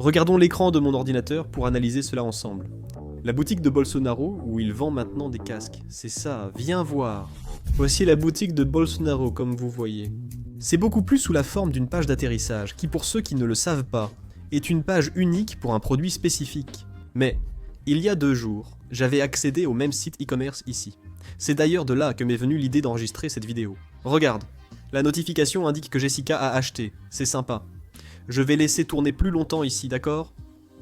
Regardons l'écran de mon ordinateur pour analyser cela ensemble. La boutique de Bolsonaro, où il vend maintenant des casques. C'est ça, viens voir. Voici la boutique de Bolsonaro, comme vous voyez. C'est beaucoup plus sous la forme d'une page d'atterrissage, qui pour ceux qui ne le savent pas, est une page unique pour un produit spécifique. Mais, il y a 2 jours, j'avais accédé au même site e-commerce ici. C'est d'ailleurs de là que m'est venue l'idée d'enregistrer cette vidéo. Regarde, la notification indique que Jessica a acheté, c'est sympa. Je vais laisser tourner plus longtemps ici, d'accord?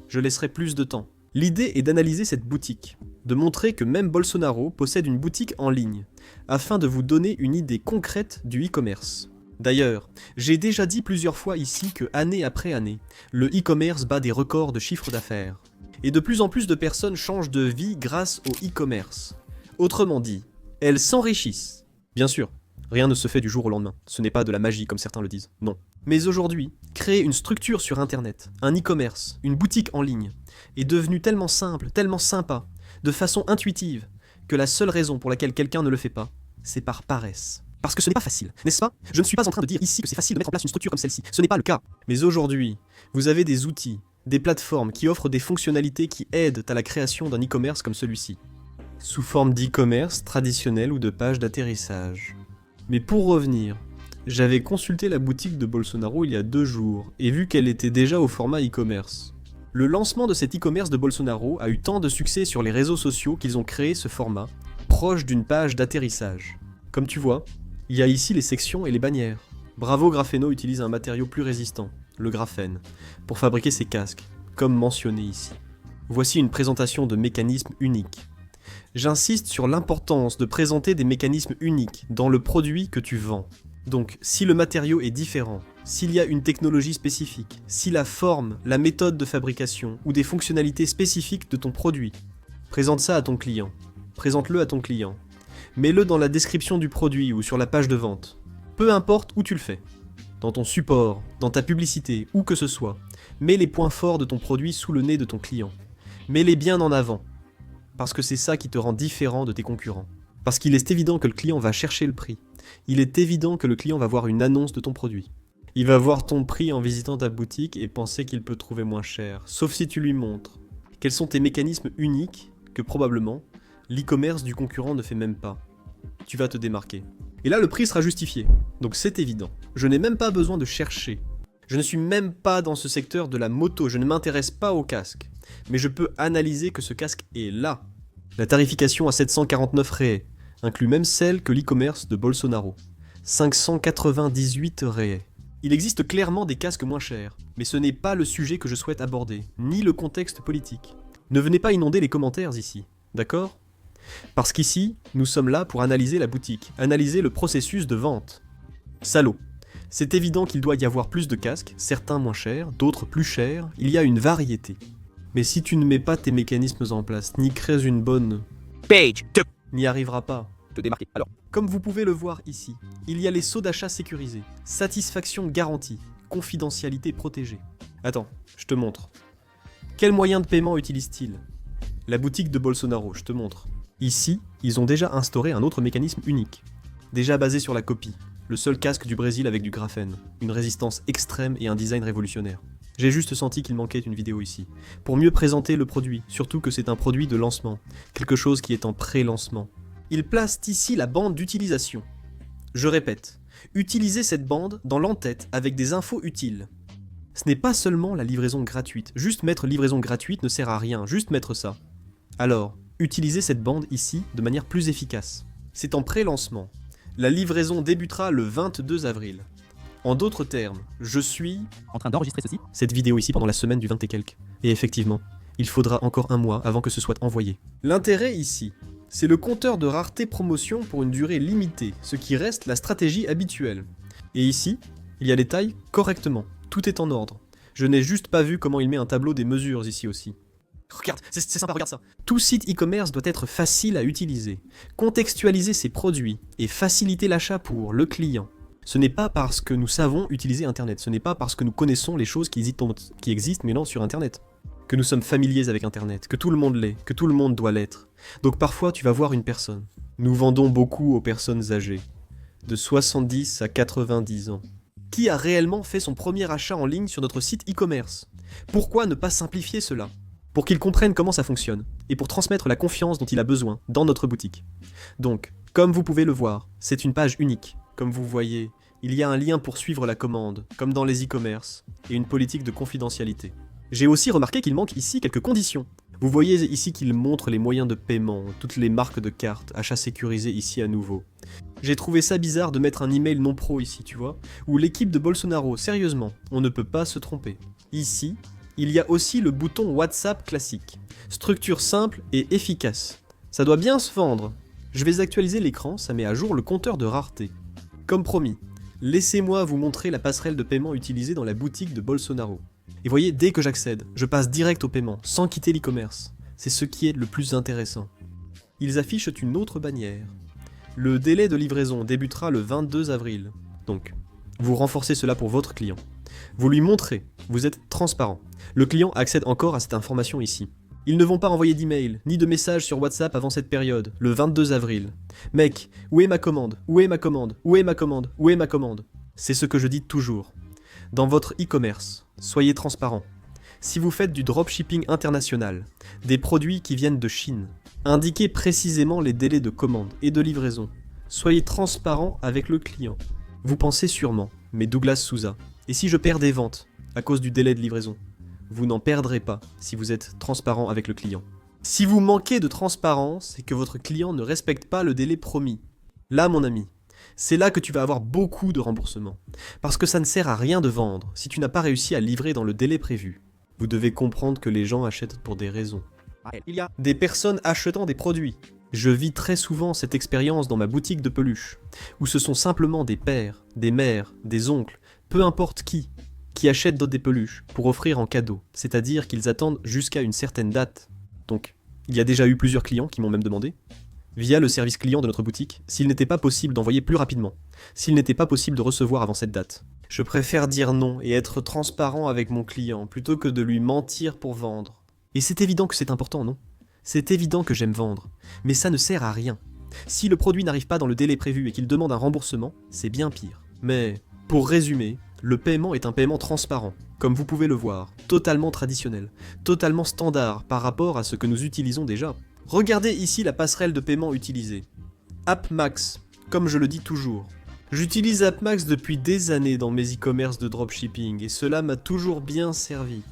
Je laisserai plus de temps. L'idée est d'analyser cette boutique, de montrer que même Bolsonaro possède une boutique en ligne, afin de vous donner une idée concrète du e-commerce. D'ailleurs, j'ai déjà dit plusieurs fois ici que année après année, le e-commerce bat des records de chiffre d'affaires. Et de plus en plus de personnes changent de vie grâce au e-commerce. Autrement dit, elles s'enrichissent. Bien sûr, rien ne se fait du jour au lendemain, ce n'est pas de la magie comme certains le disent, non. Mais aujourd'hui, créer une structure sur internet, un e-commerce, une boutique en ligne, est devenu tellement simple, tellement sympa, de façon intuitive, que la seule raison pour laquelle quelqu'un ne le fait pas, c'est par paresse. Parce que ce n'est pas facile, n'est-ce pas? Je ne suis pas en train de dire ici que c'est facile de mettre en place une structure comme celle-ci, ce n'est pas le cas. Mais aujourd'hui, vous avez des outils, des plateformes qui offrent des fonctionnalités qui aident à la création d'un e-commerce comme celui-ci, sous forme d'e-commerce traditionnel ou de page d'atterrissage. Mais pour revenir, j'avais consulté la boutique de Bolsonaro il y a 2 jours, et vu qu'elle était déjà au format e-commerce. Le lancement de cet e-commerce de Bolsonaro a eu tant de succès sur les réseaux sociaux qu'ils ont créé ce format, proche d'une page d'atterrissage. Comme tu vois, il y a ici les sections et les bannières. Bravo Grafeno utilise un matériau plus résistant, le graphène, pour fabriquer ses casques, comme mentionné ici. Voici une présentation de mécanismes uniques. J'insiste sur l'importance de présenter des mécanismes uniques dans le produit que tu vends. Donc, si le matériau est différent, s'il y a une technologie spécifique, si la forme, la méthode de fabrication ou des fonctionnalités spécifiques de ton produit, présente ça à ton client. Présente-le à ton client. Mets-le dans la description du produit ou sur la page de vente. Peu importe où tu le fais. Dans ton support, dans ta publicité, où que ce soit. Mets les points forts de ton produit sous le nez de ton client. Mets-les bien en avant. Parce que c'est ça qui te rend différent de tes concurrents. Parce qu'il est évident que le client va chercher le prix. Il est évident que le client va voir une annonce de ton produit. Il va voir ton prix en visitant ta boutique et penser qu'il peut trouver moins cher, sauf si tu lui montres quels sont tes mécanismes uniques que probablement l'e-commerce du concurrent ne fait même pas. Tu vas te démarquer. Et là, le prix sera justifié. Donc c'est évident. Je n'ai même pas besoin de chercher. Je ne suis même pas dans ce secteur de la moto, je ne m'intéresse pas au casque. Mais je peux analyser que ce casque est là. La tarification à 749 réais inclut même celle que l'e-commerce de Bolsonaro. 598 réais. Il existe clairement des casques moins chers, mais ce n'est pas le sujet que je souhaite aborder, ni le contexte politique. Ne venez pas inonder les commentaires ici, d'accord? Parce qu'ici, nous sommes là pour analyser la boutique, analyser le processus de vente. Salaud. C'est évident qu'il doit y avoir plus de casques, certains moins chers, d'autres plus chers, il y a une variété. Mais si tu ne mets pas tes mécanismes en place, ni crées une bonne page, n'y arrivera pas. te démarquer. Alors, Comme vous pouvez le voir ici, il y a les sauts d'achat sécurisés, satisfaction garantie, confidentialité protégée. Attends, je te montre. Quel moyen de paiement utilise-t-il? La boutique de Bolsonaro, je te montre. Ici, ils ont déjà instauré un autre mécanisme unique, déjà basé sur la copie, le seul casque du Brésil avec du graphène, une résistance extrême et un design révolutionnaire. J'ai juste senti qu'il manquait une vidéo ici, pour mieux présenter le produit, surtout que c'est un produit de lancement, quelque chose qui est en pré-lancement. Ils placent ici la bande d'utilisation. Je répète, utilisez cette bande dans l'entête avec des infos utiles. Ce n'est pas seulement la livraison gratuite, juste mettre livraison gratuite ne sert à rien, juste mettre ça. Alors, utilisez cette bande ici de manière plus efficace. C'est en pré-lancement. La livraison débutera le 22 avril. En d'autres termes, je suis en train d'enregistrer ceci. cette vidéo ici pendant la semaine du 20 et quelques. Et effectivement, il faudra encore un mois avant que ce soit envoyé. L'intérêt ici, c'est le compteur de rareté promotion pour une durée limitée, ce qui reste la stratégie habituelle. Et ici, il y a les tailles correctement. Tout est en ordre. Je n'ai juste pas vu comment il met un tableau des mesures ici aussi. Regarde, c'est sympa, regarde ça. Tout site e-commerce doit être facile à utiliser, contextualiser ses produits et faciliter l'achat pour le client. Ce n'est pas parce que nous savons utiliser Internet, ce n'est pas parce que nous connaissons les choses qui existent maintenant sur Internet, que nous sommes familiers avec Internet, que tout le monde l'est, que tout le monde doit l'être. Donc parfois tu vas voir une personne. Nous vendons beaucoup aux personnes âgées, de 70 à 90 ans. Qui a réellement fait son premier achat en ligne sur notre site e-commerce? Pourquoi ne pas simplifier cela? Pour qu'il comprenne comment ça fonctionne, et pour transmettre la confiance dont il a besoin dans notre boutique. Donc, comme vous pouvez le voir, c'est une page unique. Comme vous voyez, il y a un lien pour suivre la commande, comme dans les e-commerce, et une politique de confidentialité. J'ai aussi remarqué qu'il manque ici quelques conditions. Vous voyez ici qu'il montre les moyens de paiement, toutes les marques de cartes, achats sécurisés ici à nouveau. J'ai trouvé ça bizarre de mettre un email non pro ici, tu vois, ou l'équipe de Bolsonaro, sérieusement, on ne peut pas se tromper. Ici, il y a aussi le bouton WhatsApp classique. Structure simple et efficace. Ça doit bien se vendre. Je vais actualiser l'écran, ça met à jour le compteur de rareté. Comme promis, laissez-moi vous montrer la passerelle de paiement utilisée dans la boutique de Bolsonaro. Et voyez, dès que j'accède, je passe direct au paiement, sans quitter l'e-commerce. C'est ce qui est le plus intéressant. Ils affichent une autre bannière. Le délai de livraison débutera le 22 avril. Donc, vous renforcez cela pour votre client. Vous lui montrez, vous êtes transparent. Le client accède encore à cette information ici. Ils ne vont pas envoyer d'email, ni de message sur WhatsApp avant cette période, le 22 avril. Mec, où est ma commande? Où est ma commande? Où est ma commande? Où est ma commande? C'est ce que je dis toujours. Dans votre e-commerce, soyez transparent. Si vous faites du dropshipping international, des produits qui viennent de Chine, indiquez précisément les délais de commande et de livraison. Soyez transparent avec le client. Vous pensez sûrement, mais Douglas Souza, et si je perds des ventes à cause du délai de livraison? Vous n'en perdrez pas si vous êtes transparent avec le client. Si vous manquez de transparence, c'est que votre client ne respecte pas le délai promis. Là, mon ami, c'est là que tu vas avoir beaucoup de remboursements. Parce que ça ne sert à rien de vendre si tu n'as pas réussi à livrer dans le délai prévu. Vous devez comprendre que les gens achètent pour des raisons. Il y a des personnes achetant des produits. Je vis très souvent cette expérience dans ma boutique de peluches, où ce sont simplement des pères, des mères, des oncles, peu importe qui achètent d'autres des peluches pour offrir en cadeau, c'est-à-dire qu'ils attendent jusqu'à une certaine date. Donc, il y a déjà eu plusieurs clients qui m'ont même demandé, via le service client de notre boutique, s'il n'était pas possible d'envoyer plus rapidement, s'il n'était pas possible de recevoir avant cette date. Je préfère dire non et être transparent avec mon client plutôt que de lui mentir pour vendre. Et c'est évident que c'est important, non? C'est évident que j'aime vendre, mais ça ne sert à rien. Si le produit n'arrive pas dans le délai prévu et qu'il demande un remboursement, c'est bien pire. Mais, pour résumer, le paiement est un paiement transparent, comme vous pouvez le voir, totalement traditionnel, totalement standard par rapport à ce que nous utilisons déjà. Regardez ici la passerelle de paiement utilisée. AppMax, comme je le dis toujours. J'utilise AppMax depuis des années dans mes e-commerce de dropshipping et cela m'a toujours bien servi.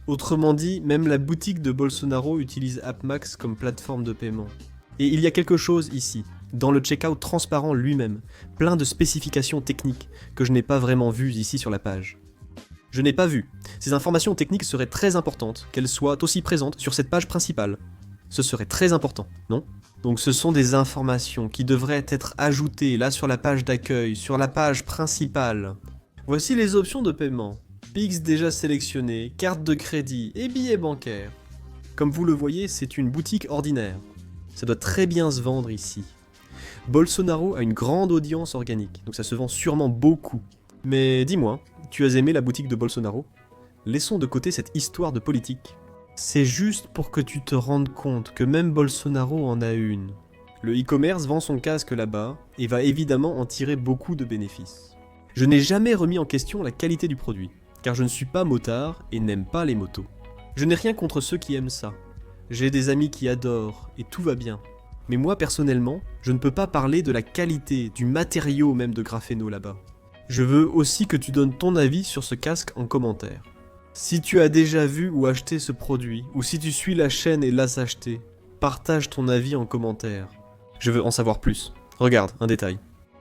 Autrement dit, même la boutique de Bolsonaro utilise AppMax comme plateforme de paiement. Et il y a quelque chose ici, dans le checkout transparent lui-même, plein de spécifications techniques que je n'ai pas vraiment vues ici sur la page. Je n'ai pas vu. Ces informations techniques seraient très importantes, qu'elles soient aussi présentes sur cette page principale. Ce serait très important, non? Donc ce sont des informations qui devraient être ajoutées là sur la page d'accueil, sur la page principale. Voici les options de paiement. Pix déjà sélectionné, carte de crédit et billets bancaires. Comme vous le voyez, c'est une boutique ordinaire. Ça doit très bien se vendre ici. Bolsonaro a une grande audience organique, donc ça se vend sûrement beaucoup. Mais dis-moi, tu as aimé la boutique de Bolsonaro? Laissons de côté cette histoire de politique. C'est juste pour que tu te rendes compte que même Bolsonaro en a une. Le e-commerce vend son casque là-bas et va évidemment en tirer beaucoup de bénéfices. Je n'ai jamais remis en question la qualité du produit, car je ne suis pas motard et n'aime pas les motos. Je n'ai rien contre ceux qui aiment ça. J'ai des amis qui adorent et tout va bien. Mais moi personnellement, je ne peux pas parler de la qualité, du matériau même de Grafeno là-bas. Je veux aussi que tu donnes ton avis sur ce casque en commentaire. Si tu as déjà vu ou acheté ce produit, ou si tu suis la chaîne et l'as acheté, partage ton avis en commentaire. Je veux en savoir plus. Regarde, un détail.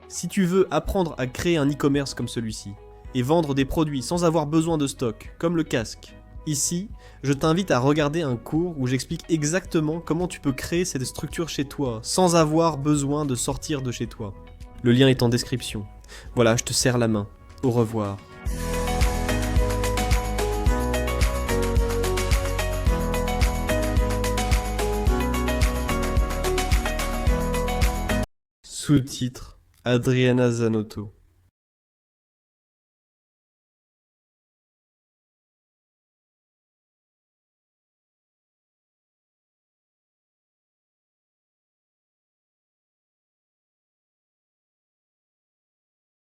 Si tu veux apprendre à créer un e-commerce comme celui-ci, et vendre des produits sans avoir besoin de stock, comme le casque, ici, je t'invite à regarder un cours où j'explique exactement comment tu peux créer cette structure chez toi, sans avoir besoin de sortir de chez toi. Le lien est en description. Voilà, je te serre la main. Au revoir. Sous-titres Adriana Zanotto.